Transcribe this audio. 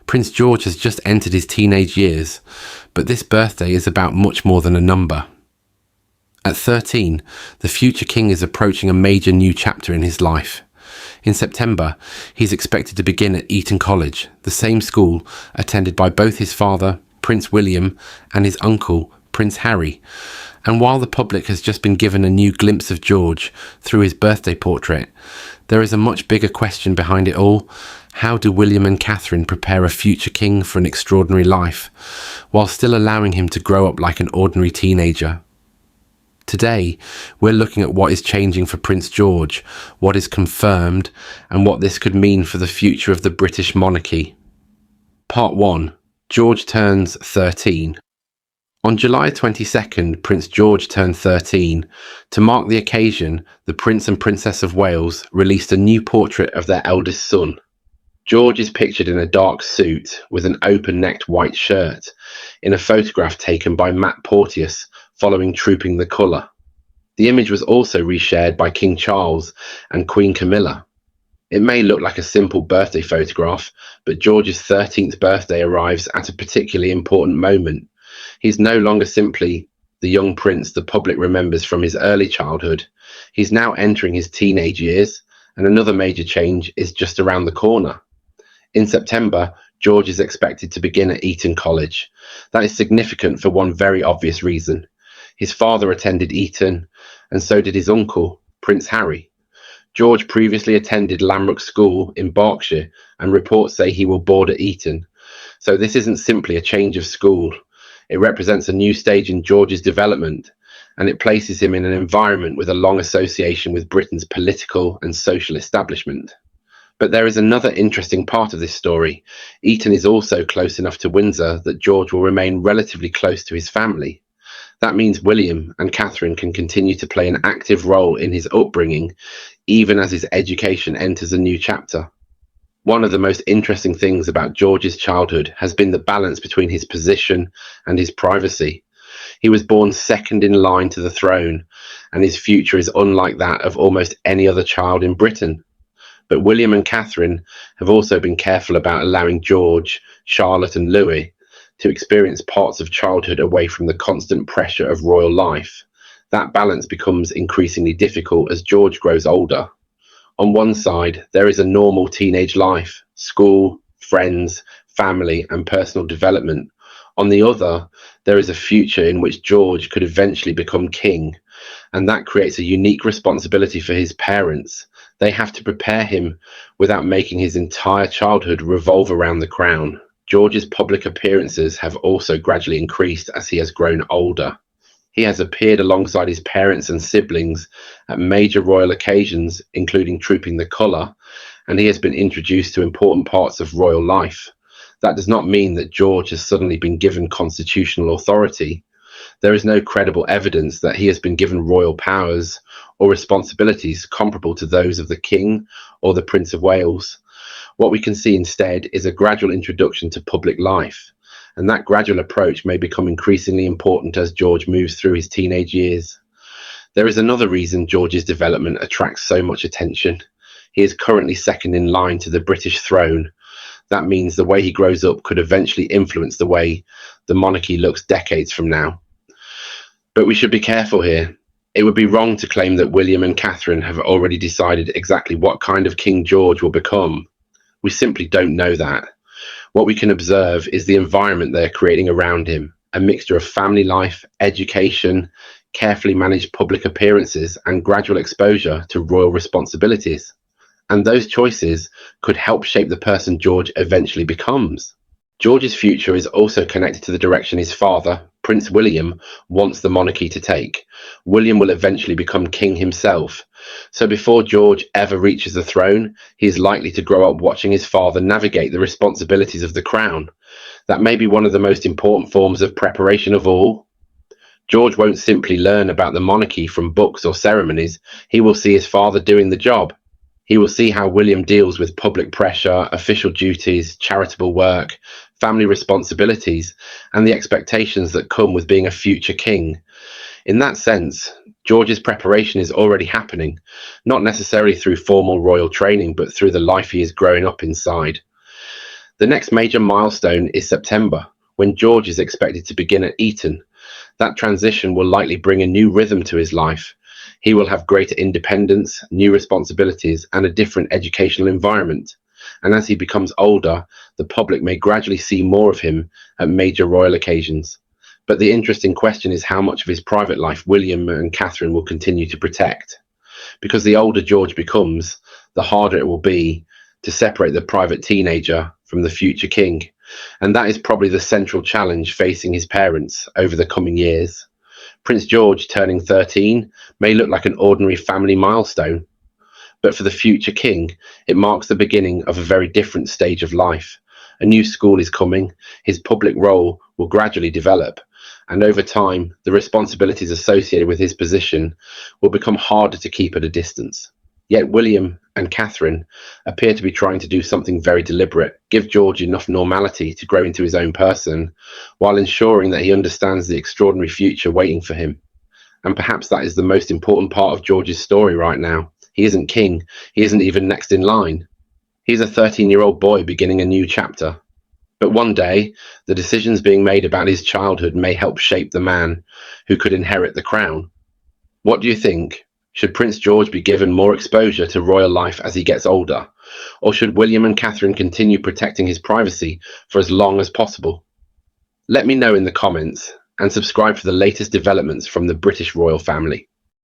Prince George has just entered his teenage years, but this birthday is about much more than a number. At 13, the future king is approaching a major new chapter in his life. In September, he's expected to begin at Eton College, the same school attended by both his father, Prince William, and his uncle, Prince Harry. And while the public has just been given a new glimpse of George through his birthday portrait, there is a much bigger question behind it all. How do William and Catherine prepare a future king for an extraordinary life, while still allowing him to grow up like an ordinary teenager? Today, we're looking at what is changing for Prince George, what is confirmed, and what this could mean for the future of the British monarchy. Part 1. George turns 13. On July 22nd, Prince George turned 13. To mark the occasion, the Prince and Princess of Wales released a new portrait of their eldest son. George is pictured in a dark suit with an open-necked white shirt, in a photograph taken by Matt Porteous following Trooping the Colour. The image was also reshared by King Charles and Queen Camilla. It may look like a simple birthday photograph, but George's 13th birthday arrives at a particularly important moment. He's no longer simply the young prince the public remembers from his early childhood. He's now entering his teenage years, and another major change is just around the corner. In September, George is expected to begin at Eton College. That is significant for one very obvious reason. His father attended Eton, and so did his uncle, Prince Harry. George previously attended Lamrock School in Berkshire, and reports say he will board at Eton. So this isn't simply a change of school. It represents a new stage in George's development, and it places him in an environment with a long association with Britain's political and social establishment. But there is another interesting part of this story. Eton is also close enough to Windsor that George will remain relatively close to his family. That means William and Catherine can continue to play an active role in his upbringing, even as his education enters a new chapter. One of the most interesting things about George's childhood has been the balance between his position and his privacy. He was born second in line to the throne, and his future is unlike that of almost any other child in Britain. But William and Catherine have also been careful about allowing George, Charlotte, and Louis to experience parts of childhood away from the constant pressure of royal life. That balance becomes increasingly difficult as George grows older. On one side, there is a normal teenage life, school, friends, family, and personal development. On the other, there is a future in which George could eventually become king, and that creates a unique responsibility for his parents. They have to prepare him without making his entire childhood revolve around the crown. George's public appearances have also gradually increased as he has grown older. He has appeared alongside his parents and siblings at major royal occasions, including Trooping the Colour, and he has been introduced to important parts of royal life. That does not mean that George has suddenly been given constitutional authority. There is no credible evidence that he has been given royal powers or responsibilities comparable to those of the King or the Prince of Wales. What we can see instead is a gradual introduction to public life, and that gradual approach may become increasingly important as George moves through his teenage years. There is another reason George's development attracts so much attention. He is currently second in line to the British throne. That means the way he grows up could eventually influence the way the monarchy looks decades from now. But we should be careful here. It would be wrong to claim that William and Catherine have already decided exactly what kind of King George will become. We simply don't know that. What we can observe is the environment they're creating around him, a mixture of family life, education, carefully managed public appearances, and gradual exposure to royal responsibilities. And those choices could help shape the person George eventually becomes. George's future is also connected to the direction his father, Prince William, wants the monarchy to take. William will eventually become king himself. So before George ever reaches the throne, he is likely to grow up watching his father navigate the responsibilities of the crown. That may be one of the most important forms of preparation of all. George won't simply learn about the monarchy from books or ceremonies. He will see his father doing the job. He will see how William deals with public pressure, official duties, charitable work, family responsibilities, and the expectations that come with being a future king. In that sense, George's preparation is already happening, not necessarily through formal royal training, but through the life he is growing up inside. The next major milestone is September, when George is expected to begin at Eton. That transition will likely bring a new rhythm to his life. He will have greater independence, new responsibilities, and a different educational environment. And as he becomes older, the public may gradually see more of him at major royal occasions. But the interesting question is how much of his private life William and Catherine will continue to protect. Because the older George becomes, the harder it will be to separate the private teenager from the future king. And that is probably the central challenge facing his parents over the coming years. Prince George turning 13 may look like an ordinary family milestone, but for the future king, it marks the beginning of a very different stage of life. A new school is coming, his public role will gradually develop, and over time, the responsibilities associated with his position will become harder to keep at a distance. Yet William and Catherine appear to be trying to do something very deliberate, give George enough normality to grow into his own person, while ensuring that he understands the extraordinary future waiting for him. And perhaps that is the most important part of George's story right now. He isn't king, he isn't even next in line. He's a 13-year-old boy beginning a new chapter. But one day, the decisions being made about his childhood may help shape the man who could inherit the crown. What do you think? Should Prince George be given more exposure to royal life as he gets older? Or should William and Catherine continue protecting his privacy for as long as possible? Let me know in the comments, and subscribe for the latest developments from the British royal family.